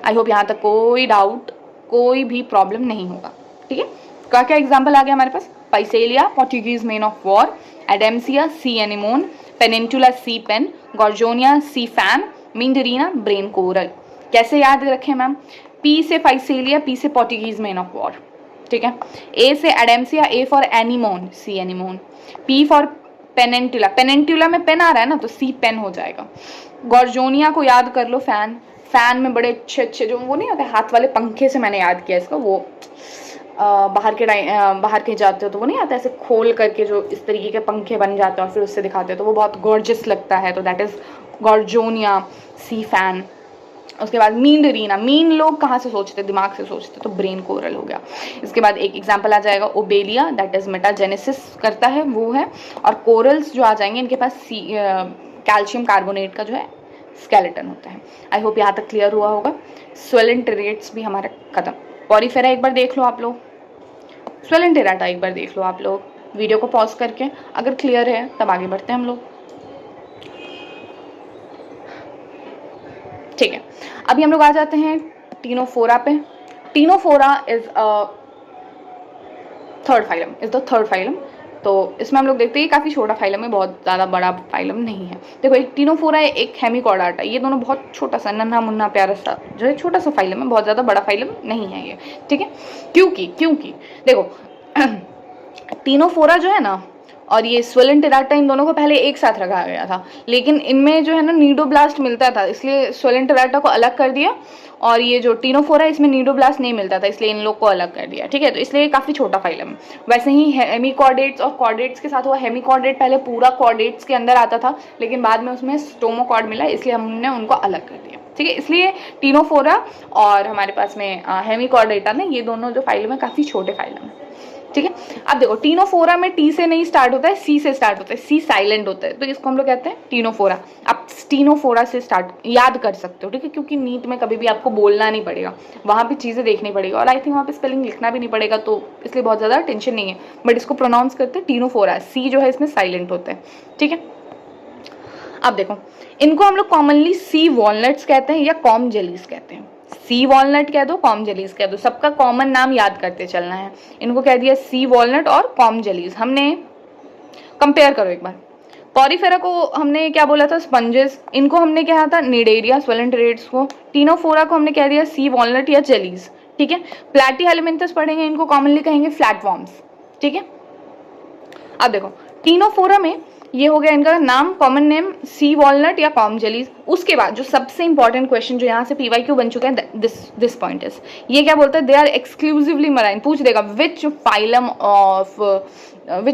आई होप यहाँ तक कोई डाउट, कोई भी प्रॉब्लम नहीं होगा, ठीक है। क्या क्या एग्जाम्पल आ गया हमारे पास? Physalia Portuguese man of war, Adamsia sea anemone, Pennatula sea pen, Gorgonia sea fan, Meandrina brain coral. कैसे याद रखें मैम? पी से फाइसेलिया, पी से पोर्टुगीज मैन ऑफ वॉर, ठीक है। ए से Adamsia, A for anemone, sea anemone, P for Pennatula, Pennatula में pen आ रहा है ना तो सी पेन हो जाएगा। गॉर्जोनिया को याद कर लो, फैन में बड़े अच्छे अच्छे जो वो नहीं होते हाथ वाले पंखे से मैंने याद किया इसका, वो बाहर कहीं जाते हो तो वो नहीं आता ऐसे खोल करके जो इस तरीके के पंखे बन जाते हैं और फिर उससे दिखाते हो तो वो बहुत गॉर्जियस लगता है, तो दैट इज गॉर्जोनिया सी फैन। उसके बाद मीनडरीना, मीन लोग कहाँ से सोचते, दिमाग से सोचते, तो ब्रेन कोरल हो गया। इसके बाद एक एग्जांपल आ जाएगा ओबेलिया, दैट इज मेटाजेनेसिस करता है वो है। और कोरल्स जो आ जाएंगे इनके पास कैल्शियम कार्बोनेट का जो है स्केलेटन होता है। आई होप यहाँ तक क्लियर हुआ होगा। स्वेलेंटेरेट्स भी हमारा खत्म। पॉरीफेरा एक बार देख लो आप लोग, स्वेलेंटेराटा एक बार देख लो आप लोग वीडियो को पॉज करके, अगर क्लियर है तब आगे बढ़ते हैं हम लोग। ठीक है, अभी हम लोग आ जाते हैं टीनोफोरा पे। Ctenophora is third phylum, is the third phylum. तो इसमें हम लोग देखते हैं ये काफ़ी छोटा फाइलम है, बहुत ज़्यादा बड़ा फाइलम नहीं है। देखो एक टीनोफोरा है, एक हेमिकॉर्डाटा, ये दोनों बहुत छोटा सा नन्हा मुन्ना प्यारा सा जो है छोटा सा फाइलम है, बहुत ज़्यादा बड़ा फाइलम नहीं है ये। ठीक है, क्योंकि देखो टीनोफोरा जो है ना और ये स्वेलेंटेराटा, इन दोनों को पहले एक साथ रखा गया था, लेकिन इनमें जो है ना नीडोब्लास्ट मिलता था, इसलिए स्वेलेंटेराटा को अलग कर दिया। और ये जो टीनोफोरा है इसमें नीडोब्लास्ट नहीं मिलता था, इसलिए इन लोग को अलग कर दिया। ठीक है, तो इसलिए काफ़ी छोटा फाइलम है। वैसे ही हेमिकॉर्डेट्स और कॉर्डेट्स के साथ हुआ, हेमिकॉर्डेट पहले पूरा कॉर्डेट्स के अंदर आता था, लेकिन बाद में उसमें स्टोमोकॉर्ड मिला, इसलिए हमने उनको अलग कर दिया। ठीक है, इसलिए टीनोफोरा और हमारे पास में हेमिकॉर्डेटा ने, ये दोनों जो फाइलम है काफ़ी छोटे फाइलम है। ठीक है, अब देखो टीनोफोरा में टी से नहीं स्टार्ट होता है, सी से स्टार्ट होता है, सी साइलेंट होता है, तो इसको हम लोग कहते हैं टीनोफोरा। आप टीनोफोरा से स्टार्ट याद कर सकते हो। ठीक है, क्योंकि नीट में कभी भी आपको बोलना नहीं पड़ेगा, वहाँ पे चीज़ें देखनी पड़ेगी, और आई थिंक वहाँ पे स्पेलिंग लिखना भी नहीं पड़ेगा, तो इसलिए बहुत ज़्यादा टेंशन नहीं है। बट इसको प्रोनाउंस करते हैं टीनोफोरा, सी जो है इसमें साइलेंट होता है। ठीक है, अब देखो इनको हम लोग कॉमनली सी वॉलनट्स कहते हैं या कॉम जेलीज कहते हैं। सी वॉलनट कह दो, कॉम जेलीज कह दो, सबका कॉमन नाम याद करते चलना है। इनको कह दिया सी वॉलनट और कॉम जेलीज। हमने कंपेयर करो एक बार, पॉरीफेरा को हमने क्या बोला था, स्पंजेस, इनको हमने कहा था निडेरिया, स्वेलेंटेरेट्स को। टीनोफोरा को हमने कह दिया सी वॉलनट या जेलीज। ठीक है, प्लैटीहेलमिंथस पढ़ेंगे, इनको कॉमनली कहेंगे फ्लैटवॉर्म्स। ठीक है, अब देखो टीनोफोरा में ये हो गया इनका नाम, कॉमन नेम सी वॉलनट या कॉम जेलीज। उसके बाद जो सबसे इंपॉर्टेंट क्वेश्चन जो यहाँ से पीवाईक्यू बन चुका है, दिस पॉइंट इज, ये क्या बोलता है, दे आर एक्सक्लूसिवली मराइन। पूछ देगा which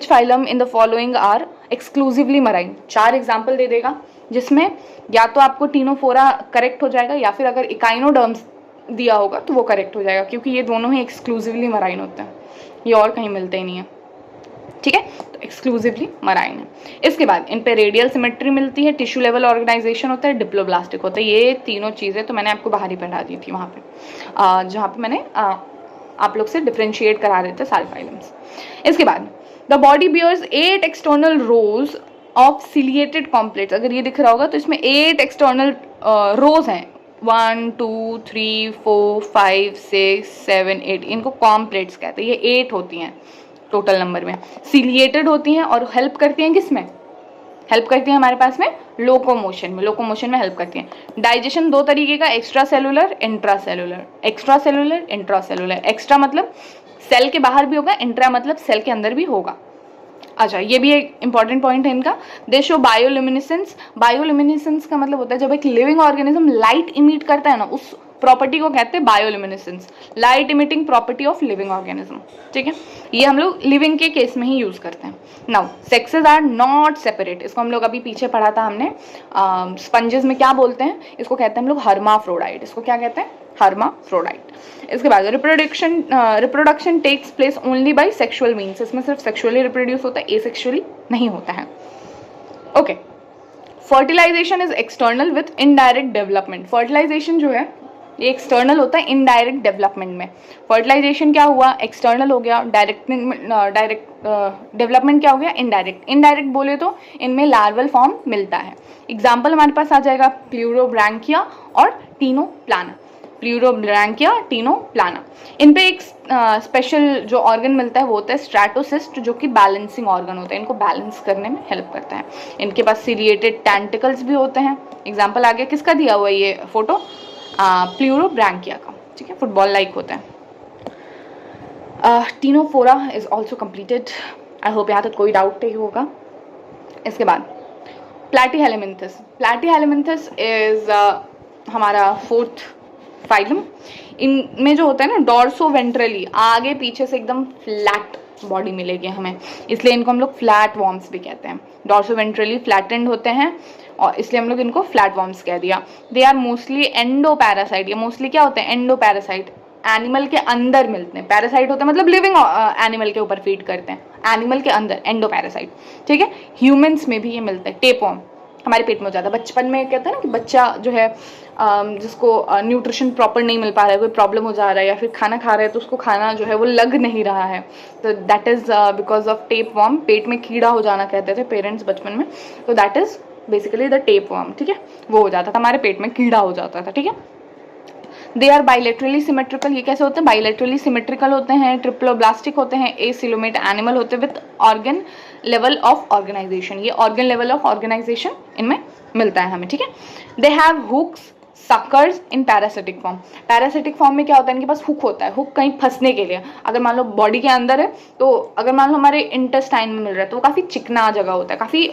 phylum in the following are exclusively marine. 4 example दे देगा, जिसमें या तो आपको टीनोफोरा करेक्ट हो जाएगा, या फिर अगर इकाइनोडर्म्स दिया होगा तो वो करेक्ट हो जाएगा, क्योंकि ये दोनों ही एक्सक्लूसिवली मराइन होते हैं, ये और कहीं मिलते ही नहीं है। ठीक है, तो एक्सक्लूसिवली मराइन है। इसके बाद इन पे रेडियल सिमेट्री मिलती है, टिश्यू लेवल ऑर्गेनाइजेशन होता है, डिप्लोब्लास्टिक होता है। ये तीनों चीज़ें तो मैंने आपको बाहर ही पढ़ा दी थी वहाँ पे, जहाँ पे मैंने आप लोग से डिफ्रेंशिएट करा रहे थे सारे फाइलम्स। इसके बाद the body bears 8 external rows of ciliated complex. अगर ये दिख रहा होगा तो इसमें 8 एक्सटर्नल रोज हैं, 1 2 3 4 5 6 7 8, इनको कॉम्प्लेट्स कहते हैं। ये 8 होती हैं टोटल नंबर में, सिलिएटेड होती हैं और हेल्प करती हैं किसमें, हेल्प करती हैं हमारे पास में लोकोमोशन में हेल्प करती हैं। डाइजेशन 2 तरीके का, extra cellular, intra cellular. Extra cellular, intra cellular. Extra मतलब सेल के बाहर भी होगा, इंट्रा मतलब सेल के अंदर भी होगा। अच्छा, ये भी एक इंपॉर्टेंट पॉइंट है इनका। दे शो बायोल्यूमिनेसेंस। बायोल्यूमिनेसेंस का मतलब होता है जब एक लिविंग ऑर्गेनिज्म लाइट इमिट करता है ना, उस प्रॉपर्टी को कहते हैं bioluminescence, light emitting property of living organism. ठीक है, ये हम लोग लिविंग के केस में ही यूज करते हैं। Now sexes are not separate, इसको हम लोग अभी पीछे पढ़ा था हमने, स्पंजेस में क्या बोलते हैं, इसको कहते हैं हम लोग हर्माफ्रोडाइट। इसको क्या कहते हैं, हर्माफ्रोडाइट। इसके बाद reproduction takes place only by sexual means. इसमें सिर्फ सेक्सुअली रिप्रोड्यूस होता है, एसेक्सुअली नहीं होता है। Okay, fertilisation is external with indirect development. Fertilisation जो है ये एक्सटर्नल होता है इनडायरेक्ट डेवलपमेंट में। फर्टिलाइजेशन क्या हुआ, एक्सटर्नल हो गया, डायरेक्ट डेवलपमेंट क्या हो गया, इनडायरेक्ट। इनडायरेक्ट बोले तो इनमें लार्वल फॉर्म मिलता है। एग्जाम्पल हमारे पास आ जाएगा प्लूरोब्रैंकिया और टीनोप्लाना। प्लूरोब्रैंकिया, टीनोप्लाना, इन पे एक स्पेशल जो ऑर्गन मिलता है वो होता है स्ट्रैटोसिस्ट, जो कि बैलेंसिंग ऑर्गन होता है, इनको बैलेंस करने में हेल्प करता है। इनके पास सिलिएटेड टेंटिकल्स भी होते हैं। एग्जाम्पल आ गया, किसका दिया हुआ है ये फोटो, प्लूरोब्रैंकिया का। ठीक है, फुटबॉल लाइक होता है। Ctenophora is also completed. I hope यहाँ तक कोई डाउट नहीं होगा। इसके बाद प्लैटीहेलमिंथस। प्लैटीहेलमिंथस इज हमारा 4th फाइलम। इनमें जो होता है ना डॉर्सो वेंट्रली, आगे पीछे से एकदम फ्लैट बॉडी मिलेगी हमें, इसलिए इनको हम लोग फ्लैट वॉर्म्स भी कहते हैं। डॉर्सोवेंट्रली फ्लैटेंड होते हैं और इसलिए हम लोग इनको फ्लैट वॉर्म्स कह दिया। They are mostly endoparasite, ये मोस्टली क्या होते हैं, एंडो पैरासाइट, एनिमल के अंदर मिलते हैं। पैरासाइट होते हैं मतलब लिविंग एनिमल के ऊपर फीड करते हैं, एनिमल के अंदर एंडो पैरासाइट, ठीक है। ह्यूमंस में भी ये मिलते हैं। टेपवर्म हमारे पेट में हो जाता है बचपन में, कहते हैं ना कि बच्चा जो है जिसको न्यूट्रिशन प्रॉपर नहीं मिल पा रहा है, कोई प्रॉब्लम हो जा रहा है या फिर खाना खा रहा है तो उसको खाना जो है वो लग नहीं रहा है, तो that is because of tapeworm. पेट में कीड़ा हो जाना कहते थे पेरेंट्स बचपन में, तो that is basically the tapeworm, ठीक है। वो हो जाता था, हमारे पेट में कीड़ा हो जाता था, ठीक है। दे आर बाइलेटरली सिमेट्रिकल, ये कैसे होते हैं, बाइलेटरली सिमेट्रिकल होते हैं, ट्रिप्लोब्लास्टिक होते हैं, एसिलोमेट एनिमल होते हैं with organ level of organisation, ये ऑर्गन लेवल ऑफ ऑर्गेनाइजेशन इनमें मिलता है हमें, ठीक है। They have hooks suckers in parasitic form. Parasitic form में क्या होता है, इनके पास हुक होता है, हुक कहीं फंसने के लिए। अगर मान लो बॉडी के अंदर है तो अगर मान लो हमारे इंटेस्टाइन में मिल रहा है तो वो काफ़ी चिकना जगह होता है, काफ़ी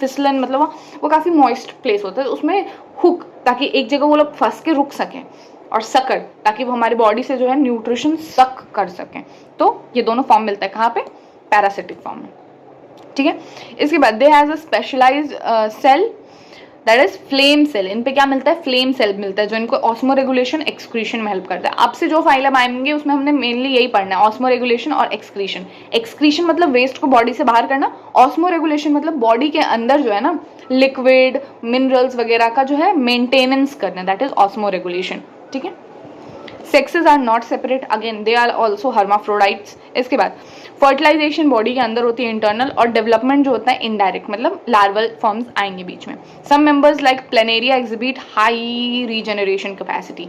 फिसलन, मतलब वो काफ़ी मॉइस्ट प्लेस होता है, तो उसमें हुक, ताकि एक जगह वो लोग फंस के रुक सकें, और सकर, ताकि वो हमारी बॉडी से जो है न्यूट्रिशन सक कर सकें। तो ये दोनों फॉर्म मिलता है कहाँ पे, पैरासिटिक फॉर्म में, ठीक है। इसके बाद they has a specialised cell that is flame cell. इन पे क्या मिलता है, फ्लेम सेल मिलता है, जो इनको ऑस्मो रेगुलेशन एक्सक्रीशन में हेल्प करता है। आपसे जो फाइलम आएंगे उसमें हमने मेनली यही पढ़ना है, ऑस्मो रेगुलेशन और एक्सक्रीशन। एक्सक्रीशन मतलब वेस्ट को बॉडी से बाहर करना, ऑस्मो रेगुलेशन मतलब बॉडी के अंदर जो है ना लिक्विड मिनरल्स वगैरह का जो है मेंटेनेंस करना, दैट इज ऑस्मो रेगुलेशन, ठीक है। Sexes are not separate, again they are also hermaphrodites. इसके बाद फर्टिलाइजेशन बॉडी के अंदर होती है इंटरनल, और डेवलपमेंट जो होता है इनडायरेक्ट, मतलब लार्वल फॉर्म्स आएंगे बीच में। Some members like Planaria exhibit high regeneration capacity.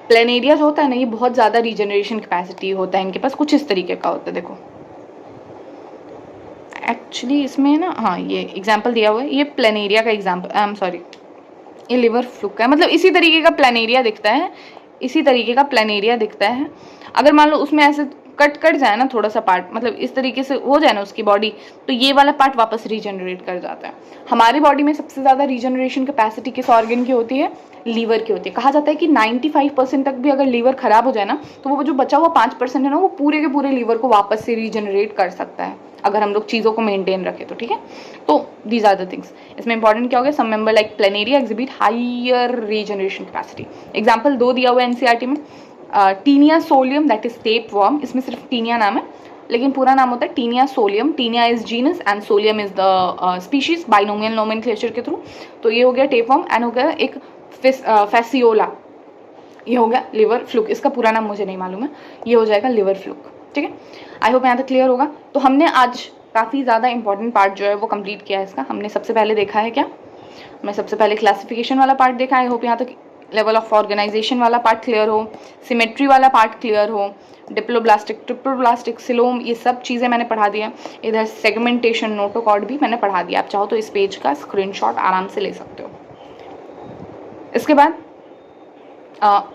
Planaria जो होता है ना, ये बहुत ज़्यादा रीजनरेशन कैपेसिटी होता है इनके पास, कुछ इस तरीके का होता है। देखो एक्चुअली इसमें ना, हाँ ये एग्जाम्पल दिया हुआ है, ये प्लेनेरिया का एग्जाम्पल, आई एम सॉरी, ये लिवर फ्लूक है, मतलब इसी तरीके का प्लेनेरिया दिखता है, इसी तरीके का प्लेनेरिया दिखता है। अगर मान लो उसमें ऐसे कट जाए ना थोड़ा सा पार्ट, मतलब इस तरीके से हो जाए ना उसकी बॉडी, तो ये वाला पार्ट वापस रीजनरेट कर जाता है। हमारी बॉडी में सबसे ज़्यादा रीजनरेशन कैपेसिटी किस ऑर्गन की होती है, लीवर की होती है। कहा जाता है कि 95% तक भी अगर लीवर खराब हो जाए ना, तो वो जो बचा हुआ 5% है ना, वो पूरे के पूरे लीवर को वापस से रीजनरेट कर सकता है, अगर हम लोग चीज़ों को मेंटेन रखें तो, ठीक है। तो दीज आर द थिंग्स। इसमें इंपॉर्टेंट क्या हो गया, some member like Planaria exhibit higher regeneration capacity. Example 2 दिया हुआ है एनसीईआरटी में, Taenia solium that is tape worm, इसमें सिर्फ टीनिया नाम है लेकिन पूरा नाम होता है Taenia solium. Taenia is genus and solium is the species binomial nomenclature के थ्रू। तो ये हो गया टेप वर्म, एंड हो गया एक फैसियोला, ये हो गया लिवर फ्लूक, इसका पूरा नाम मुझे नहीं मालूम है, ये हो जाएगा लिवर फ्लूक, ठीक है। आई होप यहाँ तक क्लियर होगा। तो हमने आज काफ़ी ज़्यादा इंपॉर्टेंट पार्ट जो है वो कंप्लीट किया है इसका। हमने सबसे पहले देखा है क्या, हमने सबसे पहले क्लासिफिकेशन वाला पार्ट देखा। आई होप यहाँ तक लेवल ऑफ ऑर्गेनाइजेशन वाला पार्ट क्लियर हो, सिमेट्री वाला पार्ट क्लियर हो, डिप्लोब्लास्टिक, ट्रिप्लोब्लास्टिक, सिलोम, ये सब चीज़ें मैंने पढ़ा दिया। इधर सेगमेंटेशन, नोटोकॉर्ड भी मैंने पढ़ा दिया। आप चाहो तो इस पेज का स्क्रीनशॉट आराम से ले सकते हो। इसके बाद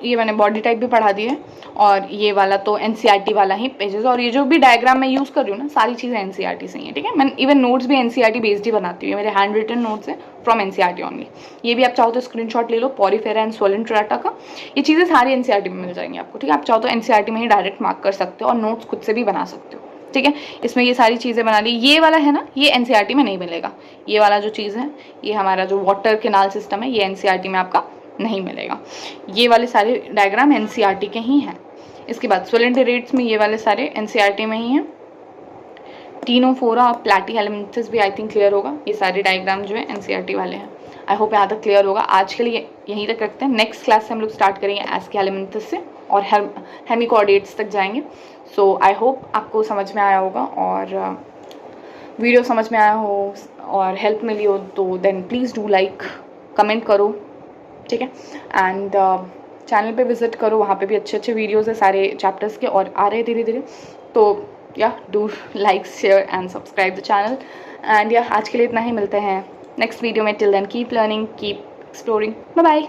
ये मैंने बॉडी टाइप भी पढ़ा दी है, और ये वाला तो एनसीईआरटी वाला ही पेजेस, और ये जो भी डायग्राम मैं यूज़ कर रही हूँ ना, सारी चीज़ें एनसीईआरटी से ही है, ठीक है। मैं इवन नोट्स भी एनसीईआरटी बेस्ड ही बनाती हूँ, मेरे हैंड रिटन नोट्स हैं फ्रॉम एनसीईआरटी ओनली। ये भी आप चाहो तो स्क्रीनशॉट ले लो, पॉरीफेरा एंड स्वोलन ट्राटा का, ये चीज़ें सारी एनसीईआरटी में मिल जाएंगी आपको, ठीक है। आप चाहो तो एनसीईआरटी में ही डायरेक्ट मार्क कर सकते हो और नोट्स खुद से भी बना सकते हो, ठीक है। इसमें ये सारी चीज़ें बना ली। ये वाला है ना, ये एनसीईआरटी में नहीं मिलेगा। ये वाला जो चीज़ है, ये हमारा जो वाटर कैनाल सिस्टम है, ये एनसीईआरटी में आपका नहीं मिलेगा। ये वाले सारे डायग्राम एनसीईआरटी के ही हैं। इसके बाद सोलेंटेरेट्स में ये वाले सारे एनसीईआरटी में ही हैं। टीनोफोरा और प्लैटी हेलमिंथस भी आई थिंक क्लियर होगा। ये सारे डायग्राम जो है एनसीईआरटी वाले हैं। आई होप यहाँ तक क्लियर होगा। आज के लिए यहीं तक रखते हैं। नेक्स्ट क्लास से हम लोग स्टार्ट करेंगे एस्की हेलमिंथस से और हेमिकॉर्डेट्स तक जाएंगे। सो आई होप आपको समझ में आया होगा, और वीडियो समझ में आया हो और हेल्प मिली हो तो then please do like, comment करो, ठीक है। एंड चैनल पे विजिट करो, वहाँ पे भी अच्छे अच्छे वीडियोस है सारे चैप्टर्स के और आ रहे हैं धीरे धीरे। तो yeah do like, share and subscribe the channel. And yeah आज के लिए इतना ही, मिलते हैं नेक्स्ट वीडियो में। Till then keep learning, keep exploring, bye bye.